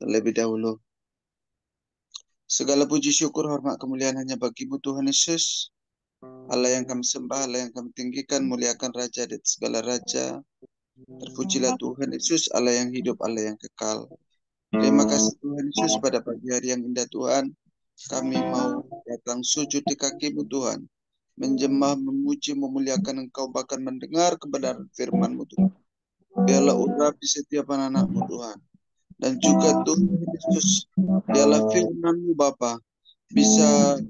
terlebih dahulu. Segala puji syukur hormat kemuliaan hanya bagi-Mu Tuhan Yesus, Allah yang kami sembah, Allah yang kami tinggikan, muliakan Raja dari segala Raja. Terpujilah Tuhan Yesus, Allah yang hidup, Allah yang kekal. Terima kasih Tuhan Yesus, pada pagi hari yang indah Tuhan, kami mau datang sujud di kaki-Mu Tuhan, menjemah, memuji, memuliakan Engkau, bahkan mendengar kebenaran firman-Mu Tuhan. Biarlah urap di setiap anak-anak-Mu Tuhan. Dan juga Tuhan Yesus, biarlah firman-Mu Bapa bisa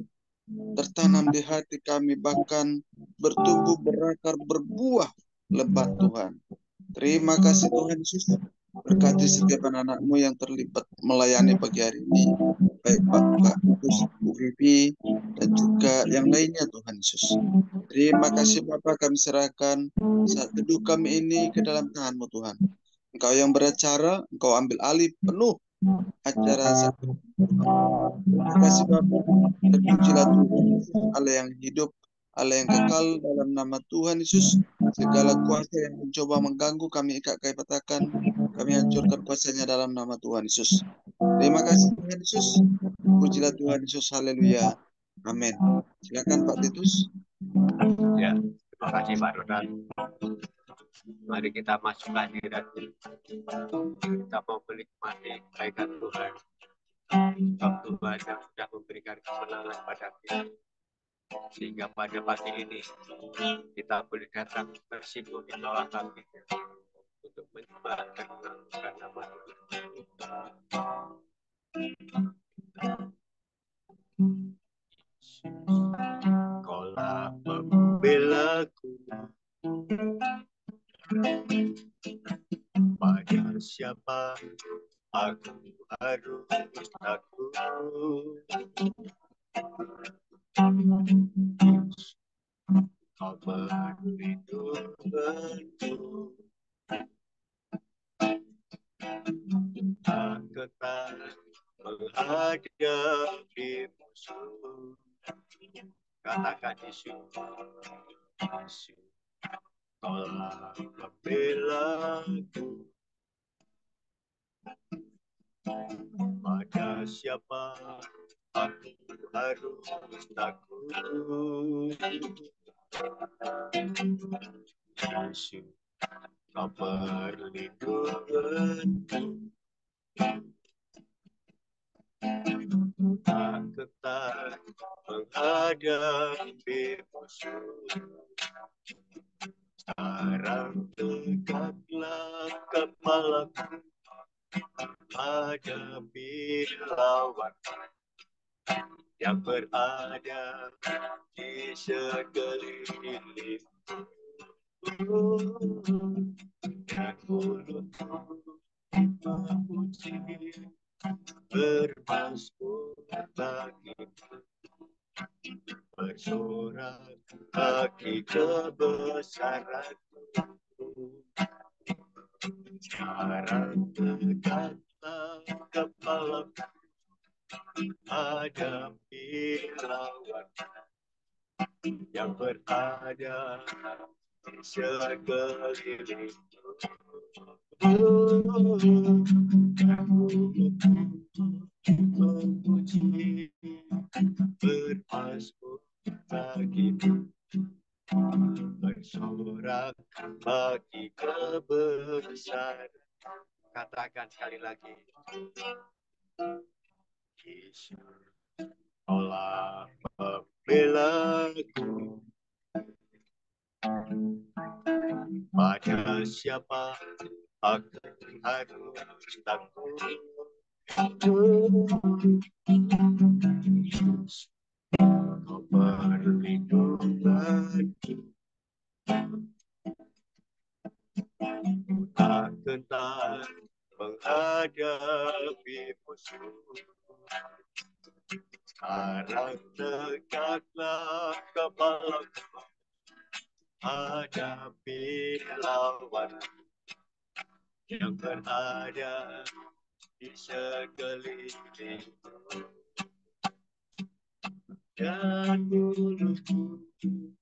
tertanam di hati kami, bahkan bertumbuh, berakar, berbuah lebat Tuhan. Terima kasih Tuhan Yesus. Berkati setiap anak-anak-Mu yang terlibat melayani pagi hari ini, baik Pak Kus, Bu Vivi, dan juga yang lainnya Tuhan Yesus. Terima kasih Bapak, kami serahkan saat teduh kami ini ke dalam tangan-Mu Tuhan. Engkau yang beracara, Engkau ambil alih penuh acara saat teduh Tuhan. Terima kasih Bapak, terpujilah Tuhan Yesus, Allah yang hidup, Allah yang kekal, dalam nama Tuhan Yesus. Segala kuasa yang mencoba mengganggu kami ikat, kami patahkan, kami hancurkan kuasanya dalam nama Tuhan Yesus. Terima kasih Tuhan Yesus. Pujilah Tuhan Yesus. Haleluya. Amin. Silakan Pak Titus. Ya, terima kasih Pak Ronald. Mari kita masuk hadirat. Kita mau menikmati kebaikan Tuhan. Sebab Tuhan yang sudah memberikan kemenangan pada kita. Sehingga pada pagi ini kita boleh datang bersinggung di bawah kakinya untuk menyembah dan mengagungkan nama Tuhan. Kaulah pembelaku, pada siapa aku harus takut? Kau berlindunganku, aku tak menghadapi musuh. Katakan Yesus, Yesus, kaulah pembelaku, pada siapa aku harus takut? Yesus, kau perlindunganku, aku tak menghadapi musuh. Sekarang tegaklah kepalaku, hadapi lawan yang berada di sekelilingku. Dan mulutku memuji, bermasmur bagimu, bersorak bagi kebesaranmu. Sekarang tegaklah kepalaku, hadapi lawan yang berada di sekelilingku. Memuji, bermasmur bagimu, bersorak bagi kebesaran. Katakan sekali lagi. Yesus, kaulah pembelaku, pada siapa aku harus takut? Yesus, kau perlindunganku, aku tak menghadapi musuh. Sekarang tegaklah kepalaku, hadapi lawan yang berada di sekelilingku. Dan mulutku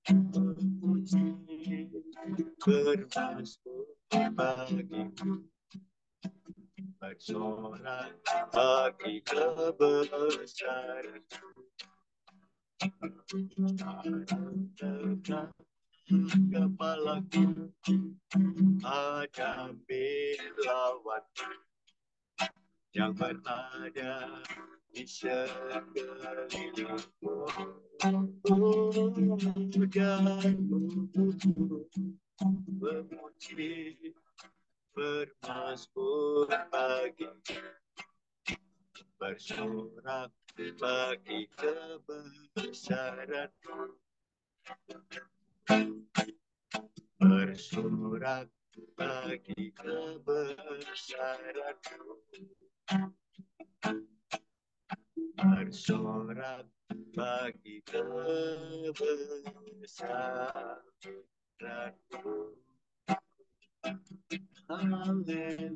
memuji, bermasmur bagimu, bersorak bagi kebesaran. Tegak kepalaku hadapi lawan yang berada di sekelilingmu. Dan memuji bermasmur bagi bersorak bagi kebesaran, bersorak bagi kebesaran, bersorak bagi kebesaran. Haleluya,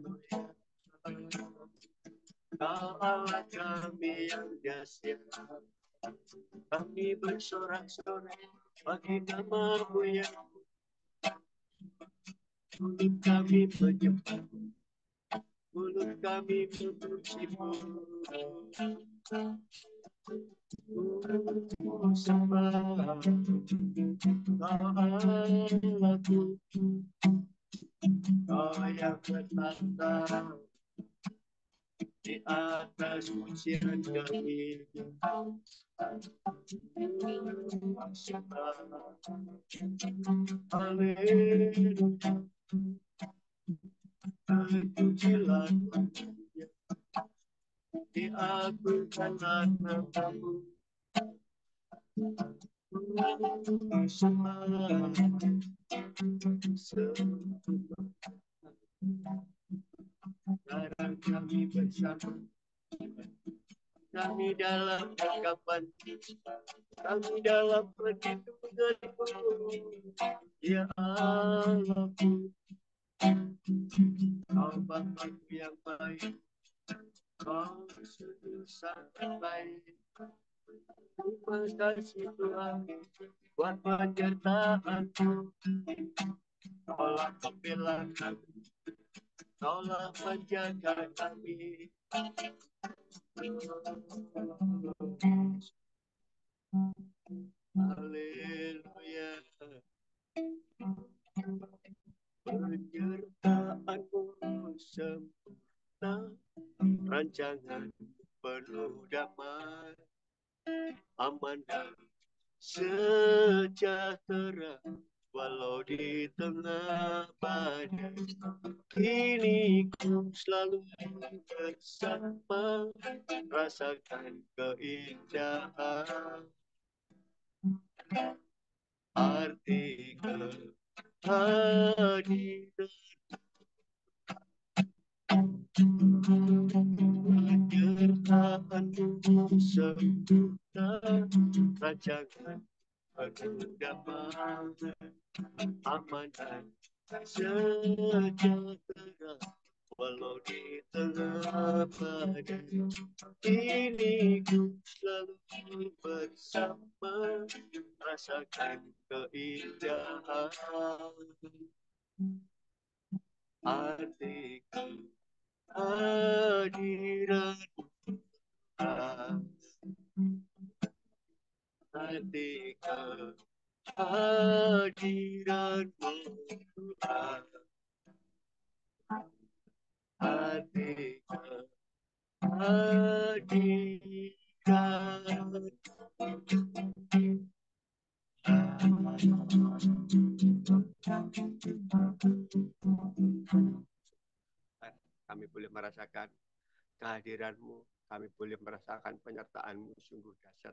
Kau Allah kami yang dahsyat. Kami bersorak-sorak bagi nama-Mu yang mulut kami menyembah, mulut kami memuji-Mu. Sembah Kau Allahku, Kau yang bertata di atas pujian kami. Haleluya, terpujilah diagungkanlah nama-Mu. Sekarang kami bersama, kami dalam ungkapan, kami dalam perlindungan-Mu. Ya Allahku, Kau Bapa-Ku yang baik, Kau sungguh sangat baik. Terima kasih Tuhan buat penyertaan-Mu. Kaulah pembela kami, Kaulah menjaga kami. Haleluya, penyertaan-Mu sempurna, rancangan penuh damai, aman dan sejahtera, walau di tengah badai. Kini ku selalu bersama, rasakan keindahan arti kehadiran. Penyertaan-Mu sempurna, rancangan penuh damai, aman dan sejahtera, walau di tengah badai. Kini ku selalu bersama, rasakan keindahan arti kehadiran, arti kehadiran-Mu, arti kehadiran. Kami boleh merasakan kehadiran-Mu, kami boleh merasakan penyertaan-Mu sungguh dahsyat.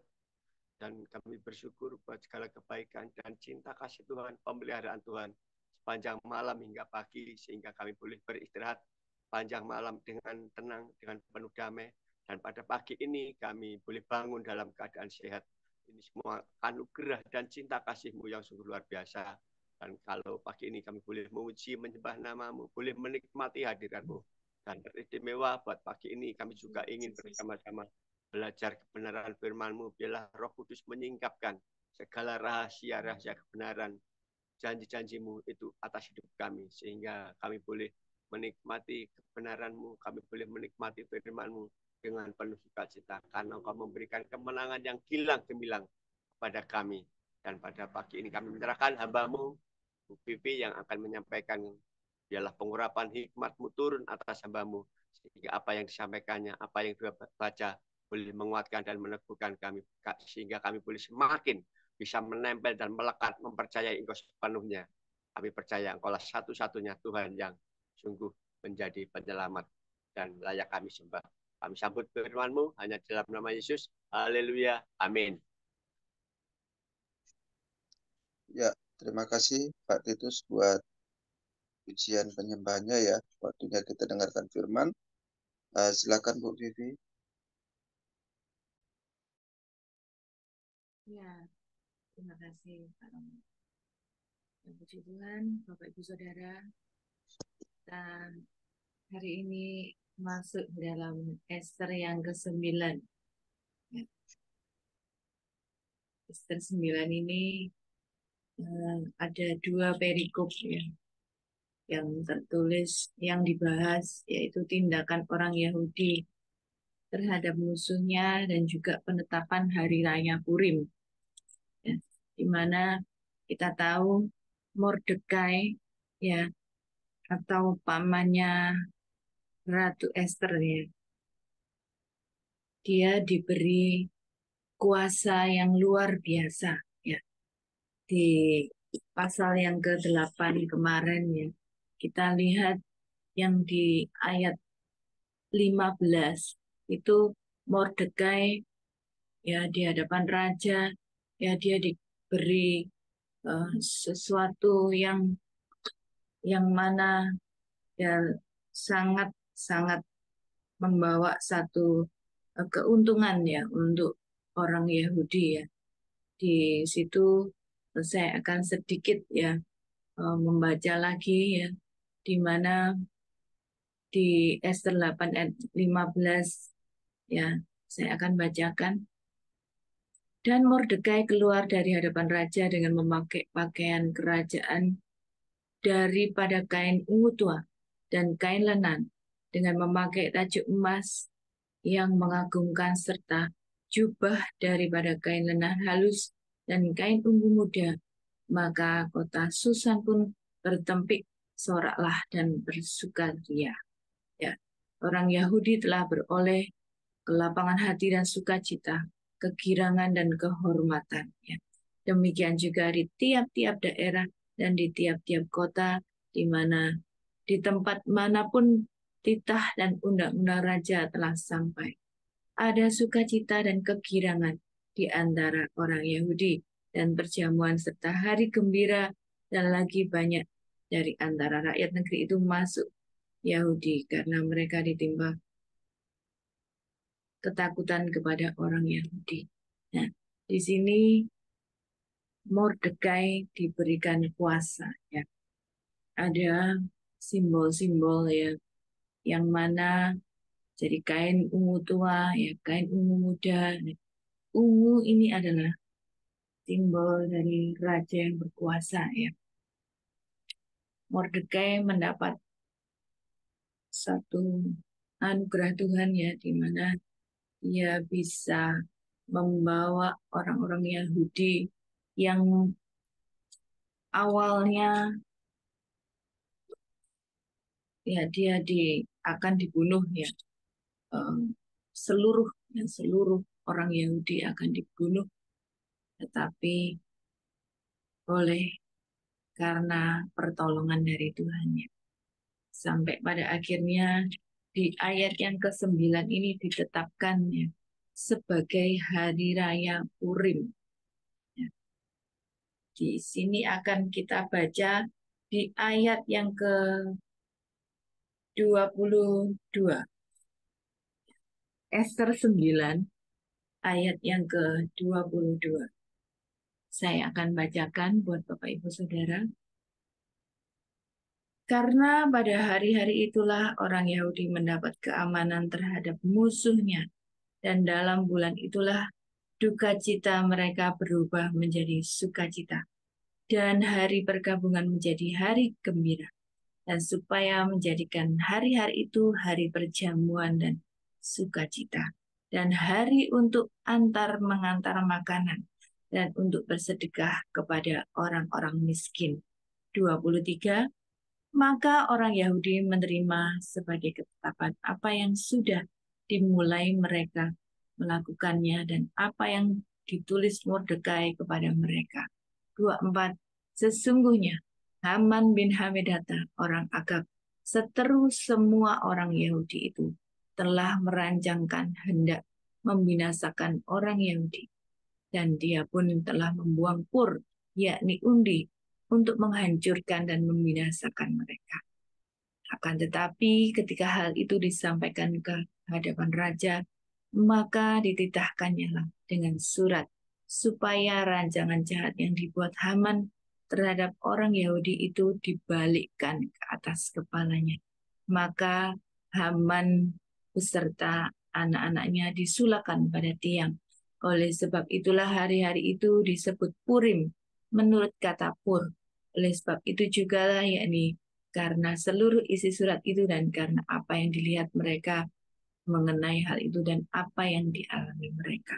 Dan kami bersyukur buat segala kebaikan dan cinta kasih Tuhan, pemeliharaan Tuhan sepanjang malam hingga pagi, sehingga kami boleh beristirahat panjang malam dengan tenang, dengan penuh damai. Dan pada pagi ini kami boleh bangun dalam keadaan sehat. Ini semua anugerah dan cinta kasih-Mu yang sungguh luar biasa. Dan kalau pagi ini kami boleh memuji, menyembah nama-Mu, boleh menikmati hadirat-Mu. Dan teristimewa buat pagi ini kami juga ingin bersama-sama belajar kebenaran firman-Mu. Biarlah Roh Kudus menyingkapkan segala rahasia-rahasia kebenaran, janji-janji-Mu itu atas hidup kami, sehingga kami boleh menikmati kebenaran-Mu, kami boleh menikmati firman-Mu dengan penuh sukacita, karena Engkau memberikan kemenangan yang gilang gemilang kepada kami. Dan pada pagi ini kami menyerahkan hamba-Mu, Bu Vivi, yang akan menyampaikan, biarlah pengurapan hikmat-Mu turun atas hamba-Mu, sehingga apa yang disampaikannya, apa yang dia baca, boleh menguatkan dan meneguhkan kami, sehingga kami boleh semakin bisa menempel dan melekat, mempercayai Engkau sepenuhnya. Kami percaya Engkau lah satu-satunya Tuhan yang sungguh menjadi penyelamat dan layak kami sembah. Kami sambut firman-Mu hanya dalam nama Yesus. Haleluya. Amin. Ya, terima kasih Pak Titus buat pujian penyembahnya ya. Waktunya kita dengarkan firman. Silakan Bu Vivi. Ya, terima kasih Pak Romo. Ya, puji Tuhan, Bapak Ibu Saudara, dan hari ini masuk dalam Ester yang ke-9. Ya, Ester 9 ini ada 2 perikop ya, yang tertulis, yang dibahas, yaitu tindakan orang Yahudi terhadap musuhnya dan juga penetapan Hari Raya Purim. Ya, di mana kita tahu Mordekai ya, atau pamannya Ratu Ester ya, dia diberi kuasa yang luar biasa ya. Di pasal yang ke-8 kemarin ya, kita lihat yang di ayat 15 itu Mordekai ya di hadapan raja ya, dia diberi sesuatu yang mana ya sangat membawa satu keuntungan ya untuk orang Yahudi ya. Di situ saya akan sedikit ya membaca lagi ya, di mana di Ester 8 ayat 15 ya, saya akan bacakan. Dan Mordekai keluar dari hadapan raja dengan memakai pakaian kerajaan daripada kain ungu tua dan kain lenan, dengan memakai tajuk emas yang mengagumkan, serta jubah daripada kain lenan halus dan kain ungu muda. Maka kota Susan pun bertempik soraklah dan bersukaria. Ya, orang Yahudi telah beroleh kelapangan hati dan sukacita, kegirangan dan kehormatan. Ya. Demikian juga di tiap-tiap daerah dan di tiap-tiap kota, di tempat manapun titah dan undang-undang raja telah sampai. Ada sukacita dan kegirangan di antara orang Yahudi dan perjamuan serta hari gembira, dan lagi banyak dari antara rakyat negeri itu masuk Yahudi karena mereka ditimpa ketakutan kepada orang Yahudi. Nah, di sini Mordekai diberikan kuasa ya. Ada simbol-simbol ya, yang mana jadi kain ungu tua ya, kain ungu muda. Ungu ini adalah simbol dari raja yang berkuasa ya. Mordekai mendapat satu anugerah Tuhan ya, di mana ia bisa membawa orang-orang Yahudi yang awalnya ya dia akan dibunuh ya, seluruh orang Yahudi akan dibunuh, tetapi oleh karena pertolongan dari Tuhan ya, sampai pada akhirnya di ayat yang ke-9 ini ditetapkan ya, sebagai Hari Raya Purim. Ya. Di sini akan kita baca di ayat yang ke-22. Ester 9 ayat yang ke-22. Saya akan bacakan buat Bapak Ibu Saudara. Karena pada hari-hari itulah orang Yahudi mendapat keamanan terhadap musuhnya, dan dalam bulan itulah duka cita mereka berubah menjadi sukacita, dan hari perkabungan menjadi hari gembira. dan supaya menjadikan hari-hari itu hari perjamuan dan sukacita, dan hari untuk mengantar makanan, dan untuk bersedekah kepada orang-orang miskin. 23. Maka orang Yahudi menerima sebagai ketetapan apa yang sudah dimulai mereka melakukannya dan apa yang ditulis Mordekai kepada mereka. 24. Sesungguhnya Haman bin Hamedata, orang Agag, seteru semua orang Yahudi itu, telah merancangkan hendak membinasakan orang Yahudi. Dan dia pun telah membuang pur, yakni undi, untuk menghancurkan dan membinasakan mereka. Akan tetapi ketika hal itu disampaikan ke hadapan raja, maka dititahkannya dengan surat supaya rancangan jahat yang dibuat Haman terhadap orang Yahudi itu dibalikkan ke atas kepalanya. Maka Haman beserta anak-anaknya disulakan pada tiang. Oleh sebab itulah hari-hari itu disebut Purim menurut kata Pur. Oleh sebab itu juga lah, yakni karena seluruh isi surat itu dan karena apa yang dilihat mereka mengenai hal itu dan apa yang dialami mereka.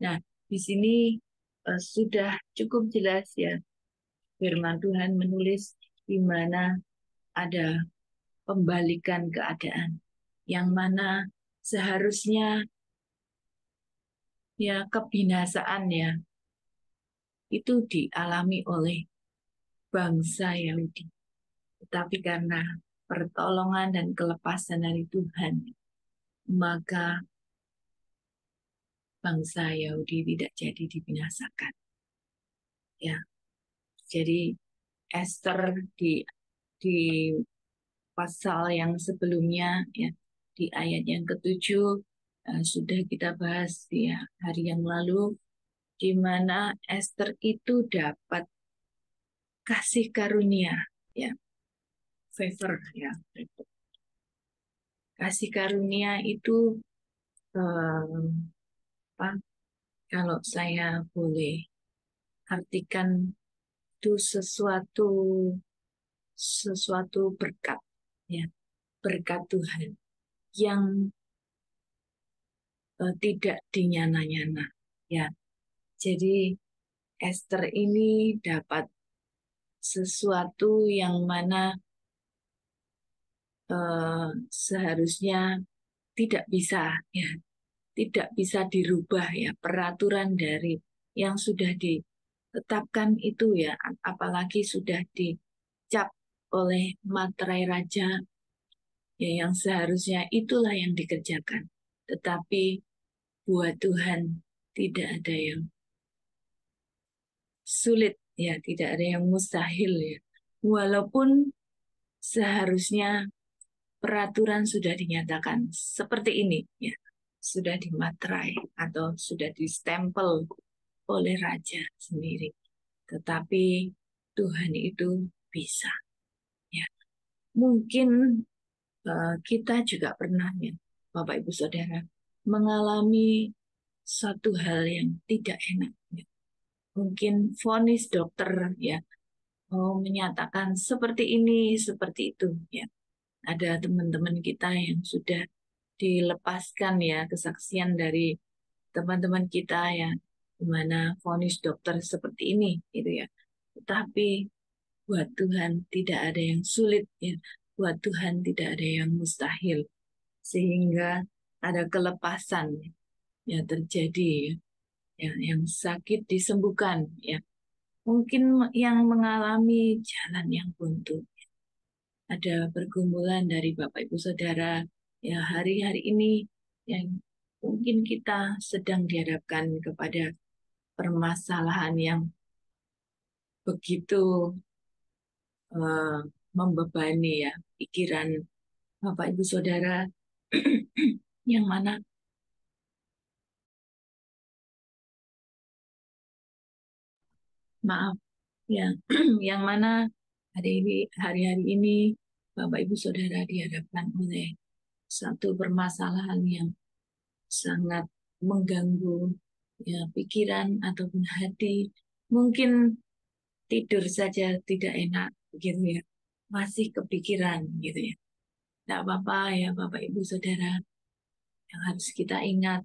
Nah, di sini sudah cukup jelas ya, firman Tuhan menulis di mana ada pembalikan keadaan, yang mana seharusnya ya kebinasaan ya itu dialami oleh bangsa Yahudi. Tetapi karena pertolongan dan kelepasan dari Tuhan, maka bangsa Yahudi tidak jadi dibinasakan. Ya, jadi Esther di pasal yang sebelumnya ya, di ayat yang ke-7 sudah kita bahas ya hari yang lalu, di mana Esther itu dapat kasih karunia ya, favor ya. Kasih karunia itu apa? Kalau saya boleh artikan itu sesuatu berkat ya, berkat Tuhan yang tidak dinyana-nyana ya. Jadi Esther ini dapat sesuatu yang mana seharusnya tidak bisa ya, tidak bisa dirubah ya, peraturan dari yang sudah ditetapkan itu ya, apalagi sudah dicap oleh materai raja ya, yang seharusnya itulah yang dikerjakan. Tetapi buat Tuhan tidak ada yang sulit ya, tidak ada yang mustahil ya. Walaupun seharusnya peraturan sudah dinyatakan seperti ini ya, sudah dimaterai atau sudah distempel oleh raja sendiri. Tetapi Tuhan itu bisa ya. Mungkin kita juga pernah ya, Bapak Ibu Saudara, mengalami suatu hal yang tidak enak ya. Mungkin vonis dokter ya menyatakan seperti ini, seperti itu ya. Ada teman-teman kita yang sudah dilepaskan ya, kesaksian dari teman-teman kita ya, di mana vonis dokter seperti ini gitu ya. Tetapi buat Tuhan tidak ada yang sulit ya, buat Tuhan tidak ada yang mustahil, sehingga ada kelepasan ya terjadi ya, yang sakit disembuhkan ya. Mungkin yang mengalami jalan yang buntu, ada pergumulan dari Bapak Ibu Saudara ya hari-hari ini yang mungkin kita sedang dihadapkan kepada permasalahan yang begitu membebani ya pikiran Bapak Ibu Saudara yang mana maaf ya yang mana hari-hari ini Bapak Ibu Saudara dihadapkan oleh satu permasalahan yang sangat mengganggu ya pikiran ataupun hati, mungkin tidur saja tidak enak begitu ya, masih kepikiran gitu ya. Tidak apa-apa ya Bapak Ibu Saudara, yang harus kita ingat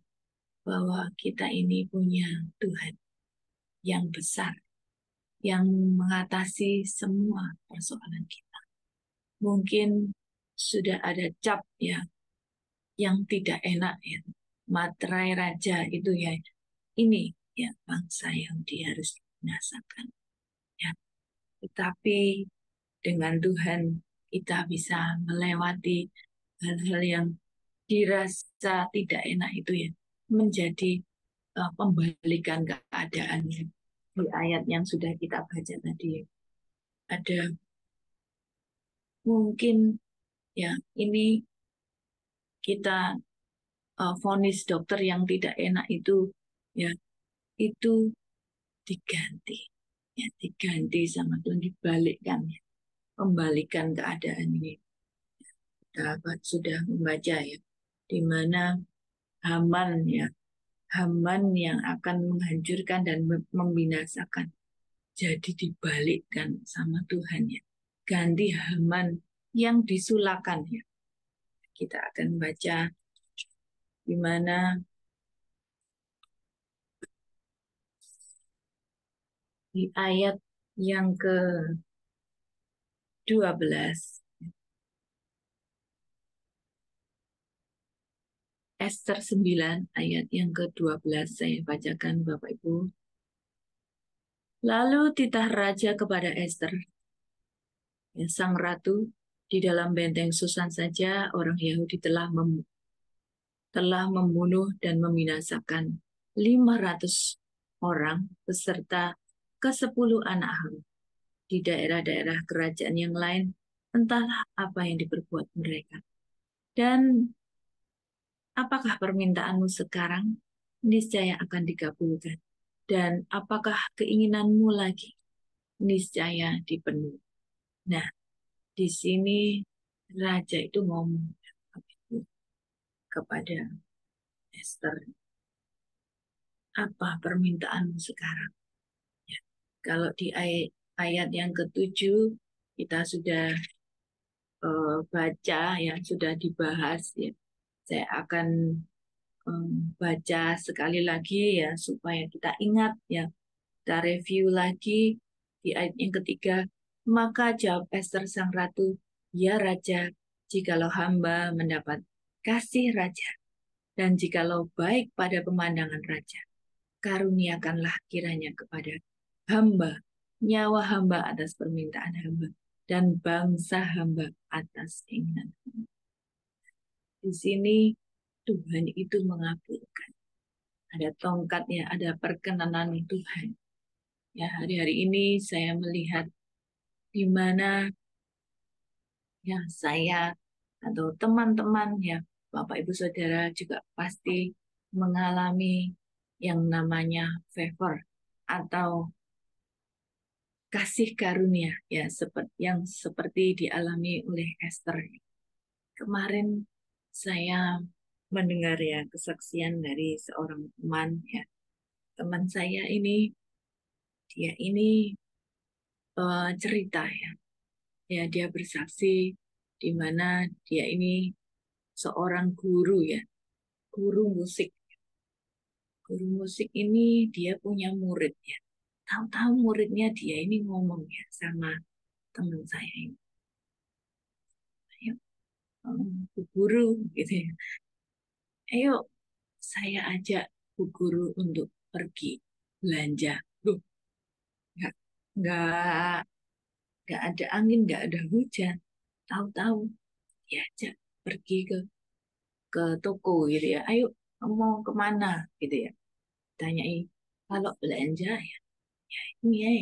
bahwa kita ini punya Tuhan yang besar, yang mengatasi semua persoalan kita. Mungkin sudah ada cap ya, yang tidak enak ya, materai raja itu ya, ini ya bangsa yang dia harus binasakan ya. Tetapi dengan Tuhan kita bisa melewati hal-hal yang dirasa tidak enak itu ya, menjadi pembalikan keadaan. Di ayat yang sudah kita baca tadi ada mungkin ya, ini kita vonis dokter yang tidak enak itu ya, itu diganti ya, diganti sama Tuhan, dibalikkan ya, kembalikan keadaan ini. Kita sudah membaca ya, di mana Haman ya, Haman yang akan menghancurkan dan membinasakan, jadi dibalikkan sama Tuhan ya, ganti Haman yang disulakan ya. Kita akan baca di mana di ayat yang ke-12, Ester 9 ayat yang ke-12, saya bacakan Bapak Ibu. Lalu titah raja kepada Ester, ya, sang ratu, di dalam benteng Susan saja orang Yahudi telah membunuh dan membinasakan 500 orang beserta ke-10 anak Harun. Di daerah-daerah kerajaan yang lain, entahlah apa yang diperbuat mereka. Dan apakah permintaanmu sekarang? Niscaya akan dikabulkan. Dan apakah keinginanmu lagi? Niscaya dipenuhi. Nah, di sini raja itu ngomong kepada Esther, apa permintaanmu sekarang? Ya, kalau di ayat yang ke-7 kita sudah baca ya, sudah dibahas ya. Saya akan baca sekali lagi ya, supaya kita ingat ya. Kita review lagi di ayat yang ketiga. Maka jawab Ester sang ratu, ya raja, jikalau hamba mendapat kasih raja, dan jikalau baik pada pemandangan raja, karuniakanlah kiranya kepada hamba nyawa hamba atas permintaan hamba, dan bangsa hamba atas keinginan hamba. Di sini Tuhan itu mengabulkan. Ada tongkatnya, ada perkenanan Tuhan. Ya, hari-hari ini saya melihat di mana ya saya atau teman-teman ya, Bapak Ibu Saudara juga pasti mengalami yang namanya favor atau kasih karunia ya, seperti dialami oleh Esther. Kemarin saya mendengar ya kesaksian dari seorang teman ya. Teman saya ini, dia ini cerita ya. Ya, dia bersaksi di mana dia ini seorang guru ya, guru musik. Guru musik ini dia punya murid ya. Tahu-tahu muridnya dia ini ngomong ya sama teman saya ini. Ayo, Bu Guru gitu ya. Ayo saya ajak Bu Guru untuk pergi belanja. Loh, nggak nggak nggak ada angin, nggak ada hujan. Tahu-tahu diajak pergi ke toko gitu ya. Ayo, kamu mau kemana gitu ya. Tanyai, kalau belanja ya, ya ini ya.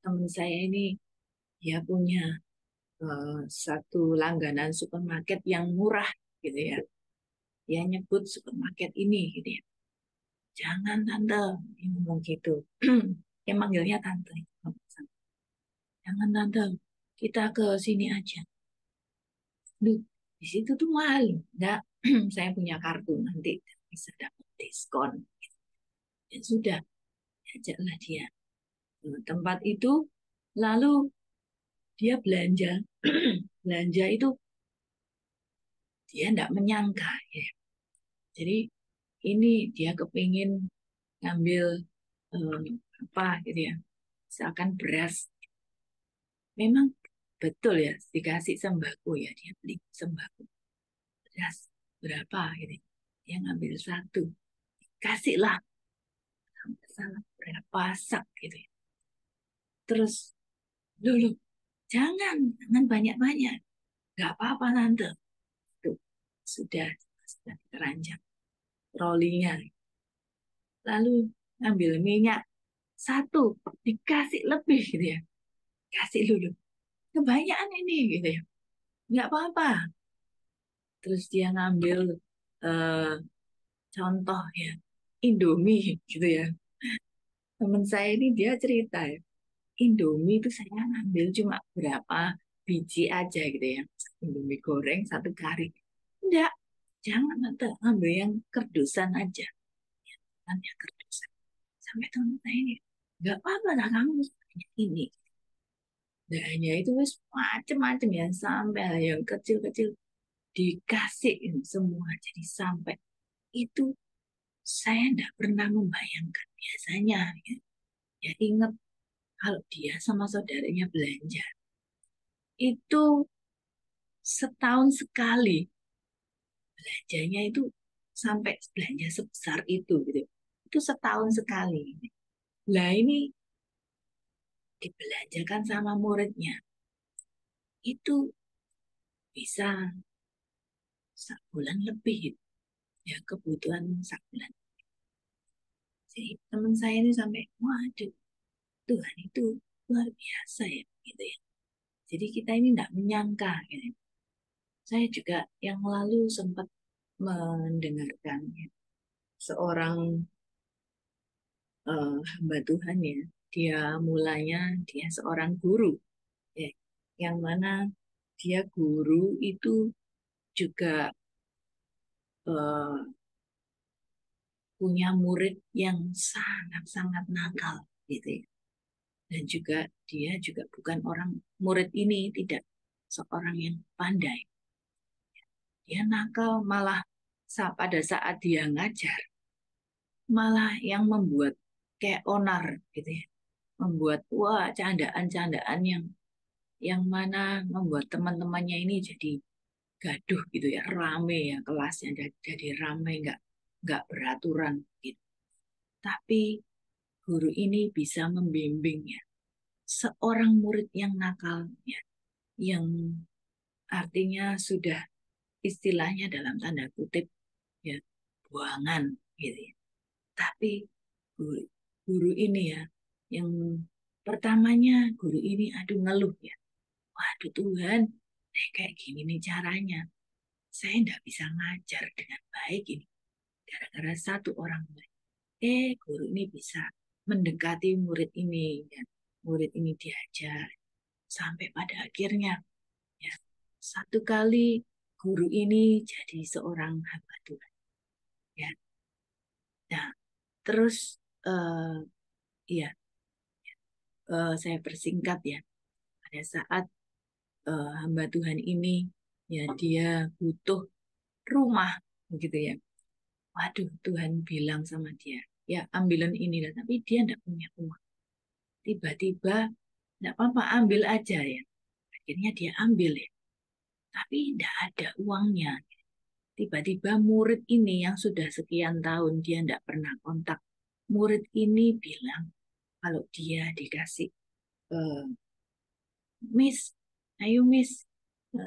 Teman saya ini dia punya satu langganan supermarket yang murah gitu ya. Dia nyebut supermarket ini gitu ya. Jangan tante, dia ngomong gitu. Dia manggilnya tante. Jangan tante, kita ke sini aja. Duh, di situ tuh mahal. Enggak, saya punya kartu nanti bisa dapat diskon. Ya sudah, ajaklah dia ke tempat itu. Lalu dia belanja, belanja itu dia tidak menyangka ya. Jadi ini dia kepingin ngambil apa gitu ya, misalkan beras. Memang betul ya, dikasih sembako ya, dia beli sembako beras berapa gitu. Dia ngambil satu, kasihlah salah berapa sak gitu ya. Terus dulu jangan banyak-banyak, nggak apa-apa tante. Tuh, sudah keranjang trolinya. Lalu ambil minyak satu, dikasih lebih gitu ya. Kasih dulu. Kebanyakan ini gitu ya. Nggak apa-apa. Terus dia ngambil eh, contoh ya, Indomie gitu ya. Teman saya ini dia cerita ya, Indomie itu saya ngambil cuma berapa biji aja gitu ya. Indomie goreng satu kari. Enggak, jangan nanti ambil yang kerdusan aja. Yang kerdusan. Sampai teman saya ini, nggak apa-apa lah kamu banyak ini. Nah, hanya itu wis macem-macem ya, sampai yang kecil-kecil dikasih semua. Jadi sampai itu saya tidak pernah membayangkan biasanya ya, ya ingat kalau dia sama saudaranya belanja itu setahun sekali belanjanya itu sampai belanja sebesar itu setahun sekali. Lah ini dibelanjakan sama muridnya itu bisa sebulan lebih ya, kebutuhan sebulan. Jadi teman saya ini sampai waduh, Tuhan itu luar biasa ya gitu ya. Jadi kita ini tidak menyangka gitu. Saya juga yang lalu sempat mendengarkan ya, seorang hamba Tuhan ya. Dia seorang guru ya, yang mana dia guru itu juga eh, punya murid yang sangat-sangat nakal gitu ya. Dan juga dia juga bukan orang, murid ini tidak seorang yang pandai. Dia nakal, malah pada saat dia ngajar malah yang membuat kayak onar gitu ya, membuat wah candaan-candaan yang mana membuat teman-temannya ini jadi gaduh gitu ya, rame ya, kelasnya jadi rame, nggak beraturan gitu. Tapi guru ini bisa membimbing ya seorang murid yang nakal ya, yang artinya sudah istilahnya dalam tanda kutip ya buangan gitu ya. Tapi guru, guru ini ya, yang pertamanya guru ini aduh ngeluh ya. Waduh Tuhan, kayak gini nih caranya. Saya tidak bisa ngajar dengan baik ini. Gara-gara satu orang murid. Guru ini bisa mendekati murid ini. Dan murid ini diajar. Sampai pada akhirnya, ya, satu kali guru ini jadi seorang hamba Tuhan. Ya. Nah, terus eh, ya saya persingkat ya, pada saat hamba Tuhan ini ya dia butuh rumah begitu ya. Waduh, Tuhan bilang sama dia, ya ambilan ini lah, tapi dia tidak punya uang. Tiba-tiba, tidak apa-apa, ambil aja ya. Akhirnya dia ambil ya, tapi tidak ada uangnya. Tiba-tiba murid ini yang sudah sekian tahun dia tidak pernah kontak. Murid ini bilang kalau dia dikasih eh, Miss, ayo Miss,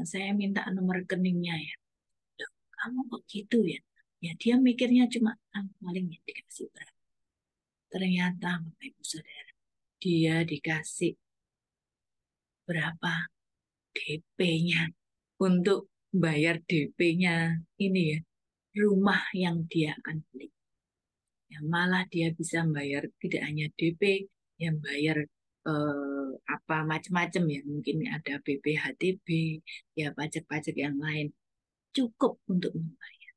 saya minta nomor rekeningnya ya. Loh, kamu kok gitu ya? Ya dia mikirnya cuma paling ya dikasih berapa. Ternyata Bapak Ibu Saudara, dia dikasih berapa DP-nya untuk bayar DP-nya ini ya, rumah yang dia akan beli. Yang malah dia bisa bayar tidak hanya DP, yang bayar apa macam-macam ya, mungkin ada BPHTB, ya pajak-pajak yang lain, cukup untuk membayar.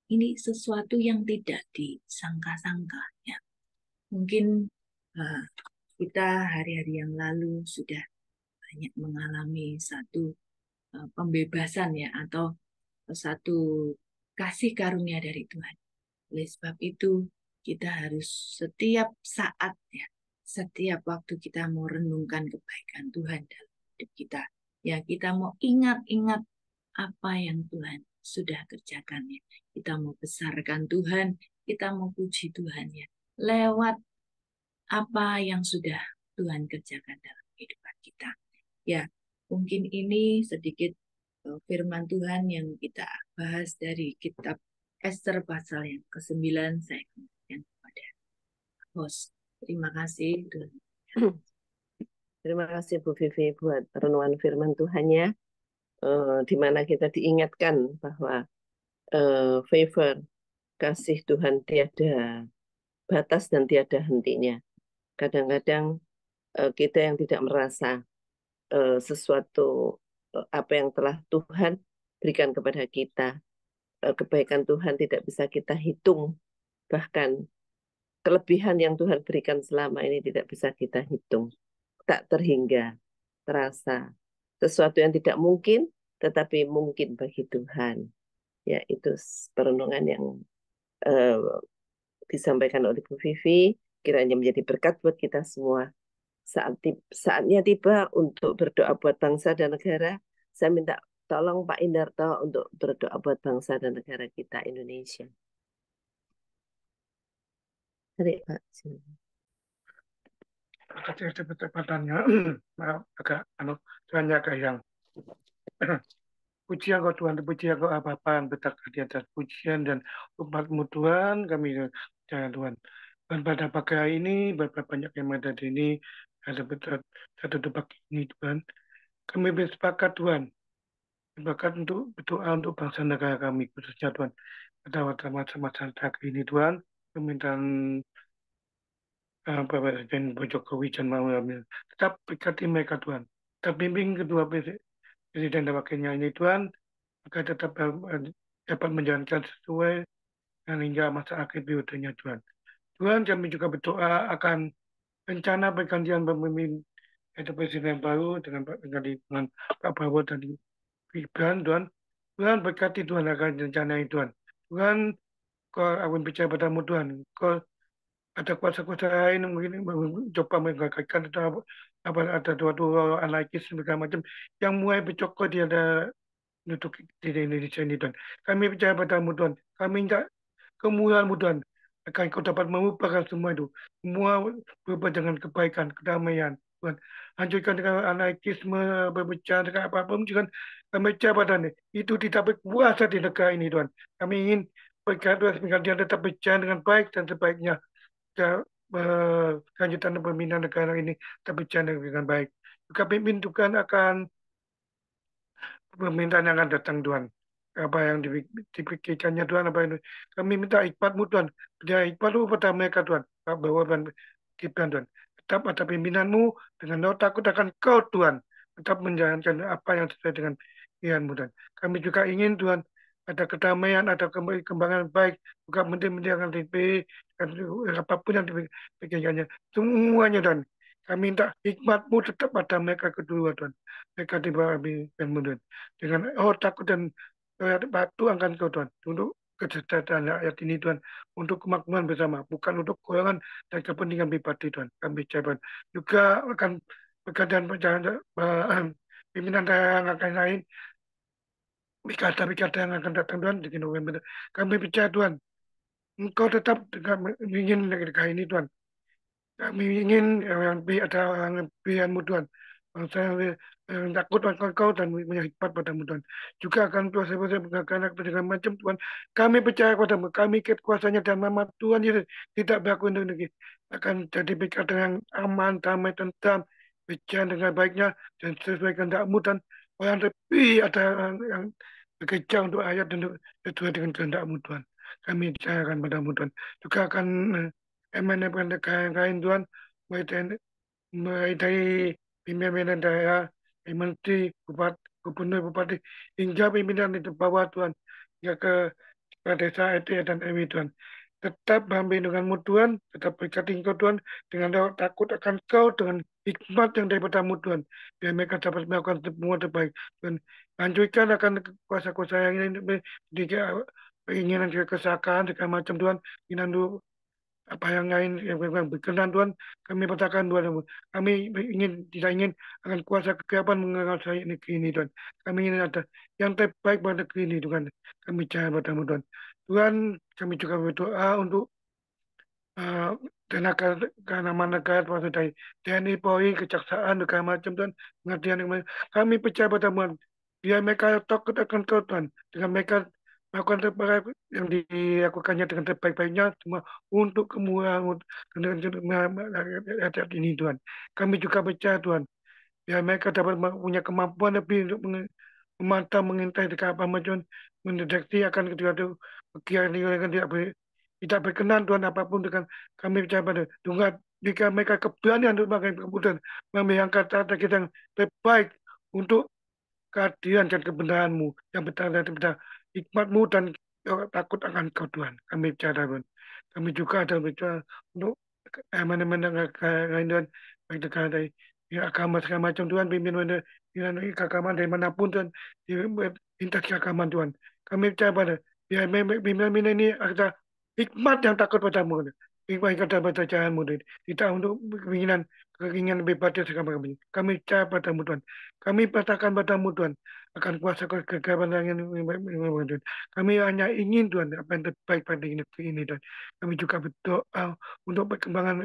Ini sesuatu yang tidak disangka-sangka ya. Mungkin kita hari-hari yang lalu sudah banyak mengalami satu pembebasan ya, atau satu kasih karunia dari Tuhan. Oleh sebab itu kita harus setiap saat ya, setiap waktu kita mau renungkan kebaikan Tuhan dalam hidup kita, ya kita mau ingat-ingat apa yang Tuhan sudah kerjakan ya. Kita mau besarkan Tuhan, kita mau puji Tuhan ya, lewat apa yang sudah Tuhan kerjakan dalam kehidupan kita. Ya, mungkin ini sedikit firman Tuhan yang kita bahas dari kitab Ester pasal yang ke-9. Saya kembalikan kepada host. Terima kasih Tuhan. Terima kasih Bu Vivi buat renungan firman Tuhannya, di mana kita diingatkan bahwa favor, kasih Tuhan tiada batas dan tiada hentinya. Kadang-kadang kita yang tidak merasa sesuatu apa yang telah Tuhan berikan kepada kita, kebaikan Tuhan tidak bisa kita hitung, bahkan kelebihan yang Tuhan berikan selama ini tidak bisa kita hitung, tak terhingga terasa. Sesuatu yang tidak mungkin, tetapi mungkin bagi Tuhan. Ya, itu perenungan yang disampaikan oleh Bu Vivi, kiranya menjadi berkat buat kita semua. Saatnya tiba untuk berdoa buat bangsa dan negara. Saya minta tolong Pak Indarto untuk berdoa buat bangsa dan negara kita Indonesia. Mari Pak. Terima kasih pertanyaannya. Maaf, agak yang pujian kau Tuhan, pujian kau apa-apa yang bertakar di atas pujian dan umatmu Tuhan, kami percaya Tuhan. Dan pada pagi hari ini, berapa banyak yang ada di ini, ada satu debat ini Tuhan. Kami bersepakat Tuhan, sepakat untuk berdoa untuk bangsa negara kami, khususnya Tuhan. Pada masa-masa ini Tuhan, permintaan Presiden Jokowi dan Ma'ruf, tetap berkati mereka Tuhan. Tetap bimbing kedua Presiden dan wakilnya ini Tuhan, agar tetap dapat menjalankan sesuai dan hingga masa akhir periodenya Tuhan. Tuhan, kami juga berdoa akan rencana pergantian pemimpin yaitu Presiden baru dengan Pak Prabowo dan Gibran Tuhan. Tuhan berkati Tuhan akan rencana itu Tuhan. Tuhan, kau akan bicara padamu Tuhan. Kau ada kuasa-kuasa lain yang mungkin coba menggagalkan atau apa ada dua anarkis segala macam yang mulai bercokol di ada untuk di Indonesia ini Tuhan. Kami percaya padamu Tuhan. Kami minta kemuliaan-Mu Tuhan. Akan kau dapat mengubahkan semua itu. Semua berubah dengan kebaikan, kedamaian. Tuhan. Hancurkan dengan anarkisme, berbicara dengan apa-apa. Jangan kami percaya padamu. Itu tidak berkuasa di negara ini Tuhan. Kami ingin berkata Tuhan, dia tetap berjalan dengan baik dan sebaiknya. Kelanjutan pembinaan negara ini tetap berjalan dengan baik. Juga pimpin Tuhan akan permintaan yang akan datang Tuhan. Apa yang dipikirkannya Tuhan, apa yang kami minta hikmat-Mu Tuhan. Biar hikmat-Mu pada mereka Tuhan. Pak Bawa dan Gibran Tuhan. Tetap ada pimpinan-Mu dengan roh takut akan Kau Tuhan. Tetap menjalankan apa yang sesuai dengan pilihan-Mu Tuhan. Kami juga ingin Tuhan ada kedamaian, ada kembangan baik, juga menteri-menteri akan dipilih, dan apapun yang dipikirkannya. Semuanya Tuhan. Kami minta hikmat-Mu tetap pada mereka kedua Tuhan. Mereka di bawah Tuhan. Dengan takut dan batu akan Kau Tuhan. Untuk kesejahteraan rakyat ini Tuhan. Untuk kemakmuran bersama. Bukan untuk golongan dan kepentingan pribadi Tuhan. Kami Tuhan. Juga akan berkaitan pimpinan yang akan lain. Pilkada yang akan datang Tuhan di November. Kami percaya Tuhan. Engkau tetap ingin negara ini Tuhan. Kami ingin yang ada pilihan-Mu Tuhan. Saya takut akan Kau dan punya hikmat padamu Tuhan. Juga akan kuasa-kuasa mengagalkan dengan macam Tuhan. Kami percaya padamu. Kami ikut kuasanya dan nama Tuhan Yesus tidak berlaku untuk negeri. Akan jadi pilkada yang aman, damai, tentram, berjalan dengan baiknya dan sesuai kehendak-Mu dan orang lebih ada yang bekerja untuk ayat dan sesuai dengan kehendak-Mu Tuhan. Kami percayakan padamu Tuhan. Juga akan emen-emen kain Tuhan, mulai dari pimpinan daerah, menteri, gubernur, bupati, hingga pimpinan di bawah Tuhan, hingga ke desa, RT dan RW Tuhan. tetap berambing denganmu Tuhan, tetap berkati Engkau Tuhan, dengan takut akan Kau, dengan hikmat yang daripadamu Tuhan, biar mereka dapat melakukan semua terbaik. Dan lanjutkan akan kuasa-kuasa yang ini, keinginan kesesakan, segala macam Tuhan, keinginan apa yang lain yang berkenan Tuhan, kami katakan Tuhan, kami tidak ingin akan kuasa kegelapan menguasai negeri ini Tuhan, kami ingin ada yang terbaik pada negeri ini Tuhan, kami percaya padamu Tuhan. Tuhan, kami juga berdoa untuk uh, tenaga keamanan negara termasuk dari TNI, Polri, Kejaksaan, segala macam Tuhan, pengadilan kami percaya padamu Tuhan, biar mereka takut akan Kau Tuhan, dengan mereka melakukan terbaik yang dilakukannya dengan terbaik-baiknya semua untuk kemuliaan rakyat ini Tuhan. Kami juga percaya Tuhan, biar mereka dapat punya kemampuan lebih untuk memantau, mengintai dekat apa Tuhan, mendeteksi akan ketika itu pikiran yang tidak berkenan Tuhan apapun dengan kami percaya pada Tuhan, jika mereka keberanian untuk melakukan keputusan, mengambil kata kita yang terbaik untuk keadilan dan kebenaran-Mu yang benar dan benar, hikmat-Mu dan takut akan Kau Tuhan. Kami percaya Tuhan. Kami juga ada bicara untuk mana-mana lain Tuhan, baik dari agama segala macam Tuhan, pimpin keagamaan dari manapun Tuhan, di lintas keagamaan Tuhan. Kami percaya pada biar pimpinan ini ada hikmat yang takut padamu. Hikmat yang kata pada jalanmu. Tidak untuk keinginan bebas segala macam. Kami percaya padamu Tuhan. Kami katakan padamu Tuhan akan kuasa kegagalan yang Tuhan. Kami hanya ingin Tuhan apa yang terbaik pada negeri ini Tuhan. Kami juga berdoa untuk perkembangan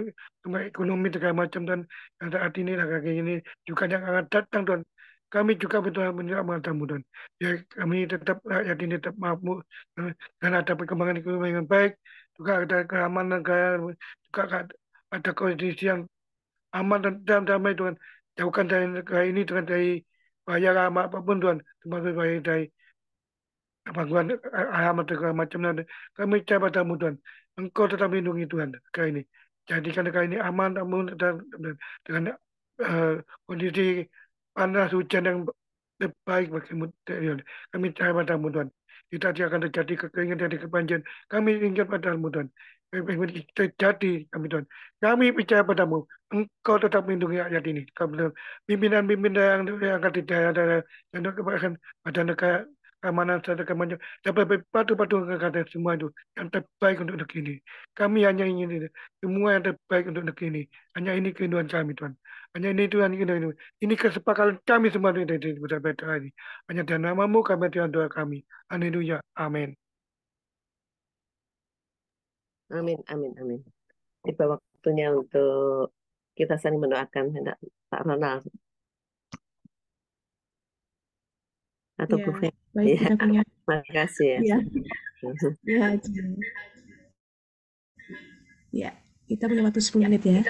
ekonomi segala macam Tuhan. Yang saat ini kayak ini juga yang akan datang Tuhan. Kami juga berdoa mengamalkanmu Tuhan. Ya kami tetap rakyat ini tetap makmur dan ada perkembangan ekonomi yang baik. Juga ada keamanan negara, juga ada kondisi yang aman dan damai Tuhan. Jauhkan dari negara ini Tuhan dari bahaya lama apapun Tuhan. Termasuk bahaya dari gangguan alamat segala macam Tuhan. Kami percaya padamu Tuhan. Engkau tetap lindungi Tuhan negara ini. Jadikan negara ini aman, aman dan dengan kondisi panas hujan yang terbaik bagimu Tuhan. Kami percaya padamu Tuhan. Tidak akan terjadi kekeringan dan kebanjiran. Kami ingat padamu Tuhan. Terjadi kami Tuhan. Kami percaya padamu. Engkau tetap melindungi rakyat ini. Pimpinan-pimpinan yang akan di daerah-daerah dan akan pada negara keamanan serta keamanan dapat berpadu-padu kata semua itu yang terbaik untuk negeri ini. Kami hanya ingin ini, semua yang terbaik untuk negeri ini. Hanya ini keinginan kami Tuhan. Hanya ini Tuhan ini kesepakatan kami semua dari berbeda ini. Hanya dalam namamu kami Tuhan doa kami. Haleluya. Amin. Amin, amin, amin. Tiba waktunya untuk kita saling mendoakan, hendak Pak Ronald atau Ya, Bu Fe. baik Ya, kita punya. terima kasih ya. Ya, ya, ya, kita punya waktu 10 menit ya.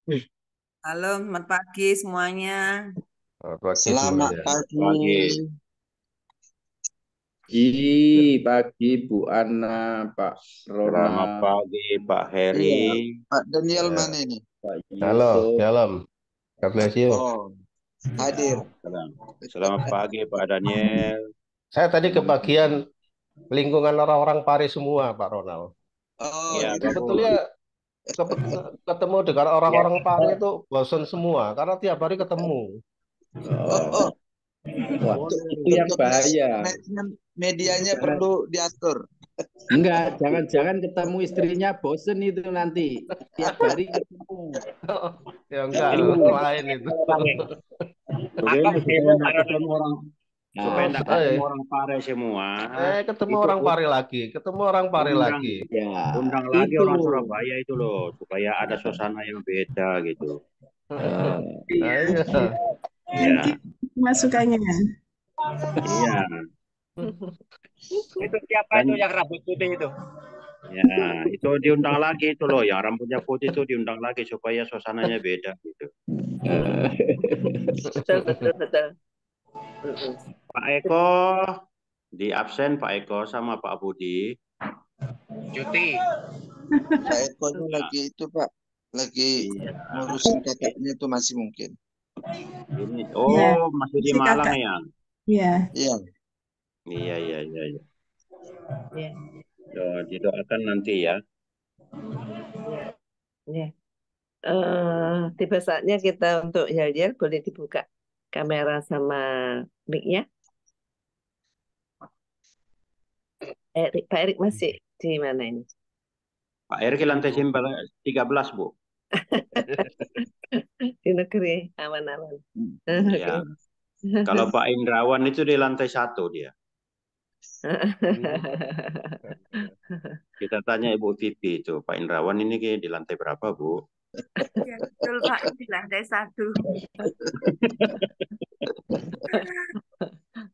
Halo, selamat pagi semuanya. Selamat pagi Selamat semuanya. pagi. Pagi Bu Ana, Pak Selamat Ronald, pagi Pak Iya, Heri. Pak Daniel Ya. mana ini? Pak Halo, Yusuf. Shalom. God bless you. Oh, hadir. Selamat pagi Pak Daniel. Saya tadi kebagian lingkungan orang-orang Paris semua, Pak Ronald. Oh, Ya, itu Sebetulnya ketemu dengan orang-orang Paris itu bosan semua karena tiap hari ketemu. Oh, Wah, itu yang untuk bahaya. medianya perlu diatur. Enggak, jangan-jangan ketemu istrinya bosen itu nanti. Tiap hari ketemu. Ya enggak, lain itu. Supaya enggak ketemu orang, supaya enggak ketemu orang Paris semua. Ketemu Itu orang Paris lagi, ketemu orang Paris lagi. Ya, undang lagi itu. orang Surabaya itu loh, supaya ada suasana yang beda gitu. Iya. Ya, Masukannya. iya. Itu siapa itu yang rambut putih itu? Ya, itu diundang lagi itu loh, yang rambutnya putih itu diundang lagi supaya suasananya beda gitu. Betul. Pak Eko di absen, Pak Eko sama Pak Budi. Cuti. Pak Eko ini lagi itu Pak, lagi ngurusin kakaknya itu masih mungkin. Ini, Ya, masih di si Malang kakak. ya? Iya. Iya. Iya. Ya. Didoakan nanti ya. Ya. Tiba saatnya kita untuk Yel boleh dibuka kamera sama mic-nya. Pak Erik masih di mana ini? Pak Erik lantai 13, Bu. Di negeri aman-aman. Ya. Kalau Pak Indrawan itu di lantai 1 dia. Kita tanya Ibu Titi itu, Pak Indrawan ini di lantai berapa, Bu? Ya, betul Pak, di lantai 1.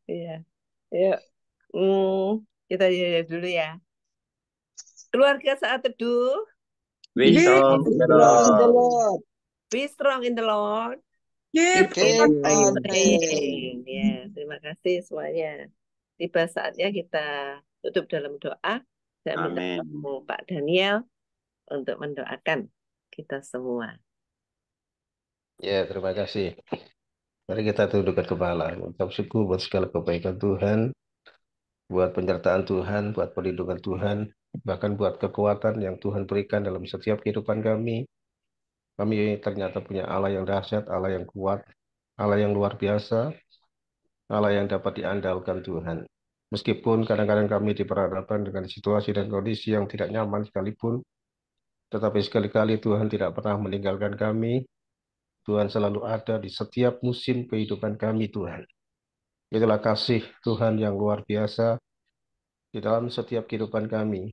Iya. Yuk. Kita lihat dulu ya. Keluarga saat teduh. Be strong in the Lord. Be strong in the Lord. Keep Keep on on praying. Ya, terima kasih semuanya. Tiba saatnya kita tutup dalam doa. Saya minta Amin. kamu, Pak Daniel untuk mendoakan kita semua. Ya, terima kasih. Mari kita tundukkan kepala. Ucap syukur buat segala kebaikan Tuhan, buat penyertaan Tuhan, buat perlindungan Tuhan, bahkan buat kekuatan yang Tuhan berikan dalam setiap kehidupan kami. Kami ternyata punya Allah yang dahsyat, Allah yang kuat, Allah yang luar biasa, Allah yang dapat diandalkan Tuhan. Meskipun kadang-kadang kami diperhadapkan dengan situasi dan kondisi yang tidak nyaman sekalipun, tetapi sekali-kali Tuhan tidak pernah meninggalkan kami. Tuhan selalu ada di setiap musim kehidupan kami, Tuhan. Itulah kasih Tuhan yang luar biasa di dalam setiap kehidupan kami.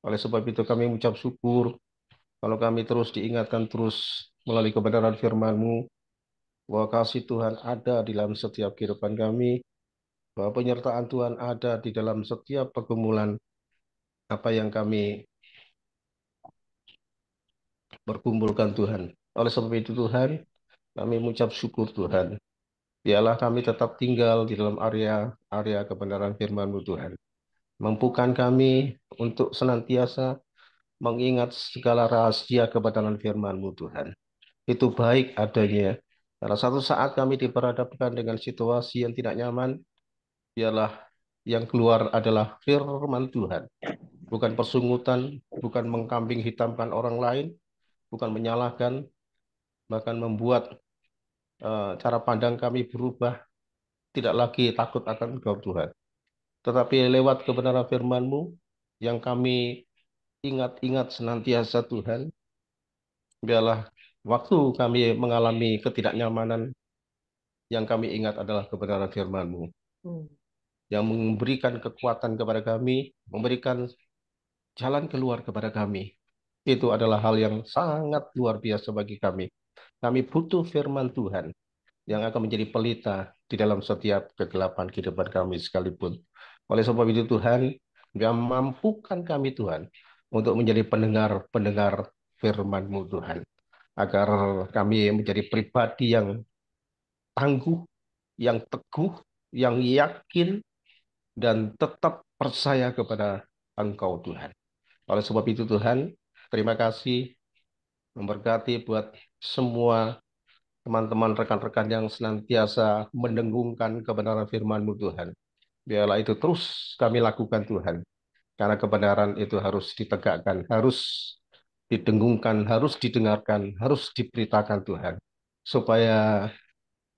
Oleh sebab itu kami mengucap syukur kalau kami terus diingatkan terus melalui kebenaran firman-Mu, bahwa kasih Tuhan ada di dalam setiap kehidupan kami, bahwa penyertaan Tuhan ada di dalam setiap pergumulan apa yang kami berkumpulkan Tuhan. Oleh sebab itu Tuhan, kami mengucap syukur Tuhan. Biarlah kami tetap tinggal di dalam area kebenaran firman-Mu Tuhan. Mampukan kami untuk senantiasa mengingat segala rahasia kebenaran firman-Mu Tuhan. Itu baik adanya. Karena satu saat kami diperhadapkan dengan situasi yang tidak nyaman, biarlah yang keluar adalah firman Tuhan. Bukan persungutan, bukan mengkambing hitamkan orang lain, bukan menyalahkan, bahkan membuat cara pandang kami berubah, tidak lagi takut akan Engkau Tuhan. Tetapi lewat kebenaran firman-Mu yang kami ingat-ingat senantiasa Tuhan, biarlah waktu kami mengalami ketidaknyamanan, yang kami ingat adalah kebenaran firman-Mu, yang memberikan kekuatan kepada kami, memberikan jalan keluar kepada kami. Itu adalah hal yang sangat luar biasa bagi kami. Kami butuh firman Tuhan yang akan menjadi pelita di dalam setiap kegelapan kehidupan kami sekalipun. Oleh sebab itu Tuhan, yang mampukan kami Tuhan untuk menjadi pendengar-pendengar firman-Mu Tuhan. agar kami menjadi pribadi yang tangguh, yang teguh, yang yakin, dan tetap percaya kepada Engkau Tuhan. Oleh sebab itu Tuhan, terima kasih memberkati buat semua teman-teman rekan-rekan yang senantiasa mendengungkan kebenaran firman-Mu Tuhan. Biarlah itu terus kami lakukan Tuhan. Karena kebenaran itu harus ditegakkan, harus didengungkan, harus didengarkan, harus diberitakan Tuhan. Supaya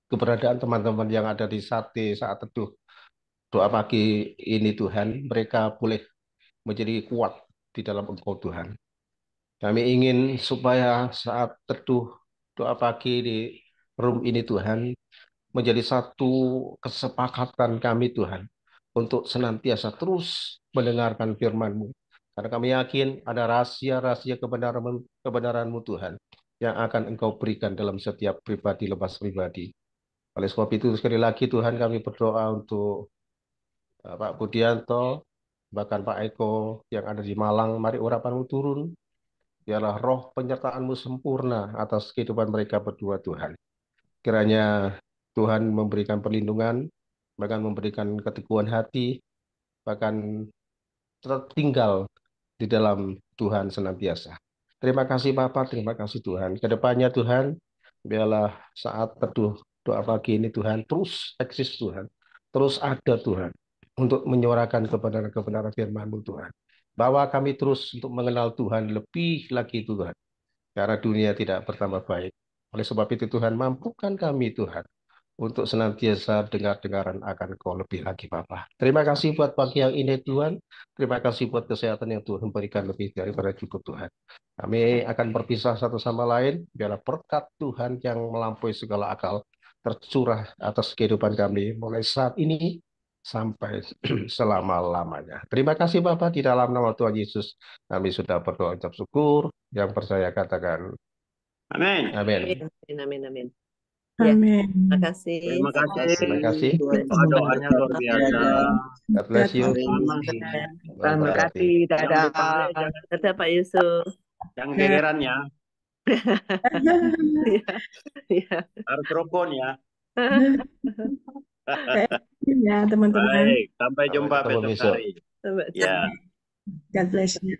keberadaan teman-teman yang ada di Sate saat teduh doa pagi ini Tuhan, mereka boleh menjadi kuat di dalam Engkau Tuhan. Kami ingin supaya saat teduh doa pagi di room ini Tuhan, menjadi satu kesepakatan kami Tuhan, untuk senantiasa terus mendengarkan firman-Mu. Karena kami yakin ada rahasia-rahasia kebenaran-Mu Tuhan, yang akan Engkau berikan dalam setiap pribadi lepas pribadi. Oleh sebab itu sekali lagi Tuhan kami berdoa untuk Pak Budianto, bahkan Pak Eko yang ada di Malang, mari urapan-Mu turun. Biarlah roh penyertaan-Mu sempurna atas kehidupan mereka berdua Tuhan. Kiranya Tuhan memberikan perlindungan, bahkan memberikan keteguhan hati, bahkan tetap tinggal di dalam Tuhan senantiasa. Terima kasih Bapak, terima kasih Tuhan. Kedepannya Tuhan, biarlah saat teduh doa pagi ini Tuhan, terus eksis Tuhan, terus ada Tuhan, untuk menyuarakan kebenaran-kebenaran firman-Mu Tuhan. Bawa kami terus untuk mengenal Tuhan lebih lagi Tuhan, karena dunia tidak bertambah baik. Oleh sebab itu Tuhan, mampukan kami Tuhan, untuk senantiasa dengar-dengaran akan Kau lebih lagi Bapa. Terima kasih buat pagi yang ini Tuhan. Terima kasih buat kesehatan yang Tuhan berikan lebih daripada cukup Tuhan. Kami akan berpisah satu sama lain. Biarlah berkat Tuhan yang melampaui segala akal tercurah atas kehidupan kami mulai saat ini sampai selama-lamanya. Terima kasih Bapak, di dalam nama Tuhan Yesus kami sudah berdoa ucap syukur. Yang percaya katakan Amin. amin. Amin, amin, amin. Ya, Amin. terima kasih. Terima kasih. Terima kasih. Tuhan Doa-doanya luar biasa. God bless you. Selamat. Terima Berkati. kasih. Dadah. Dadah Pak Yusuf. Yang gegeran ya. Iya, iya. Harus rukun ya. Ya, teman-teman. Baik, sampai jumpa Sampai ketemu besok besok. hari. Sampai Ya. God bless you.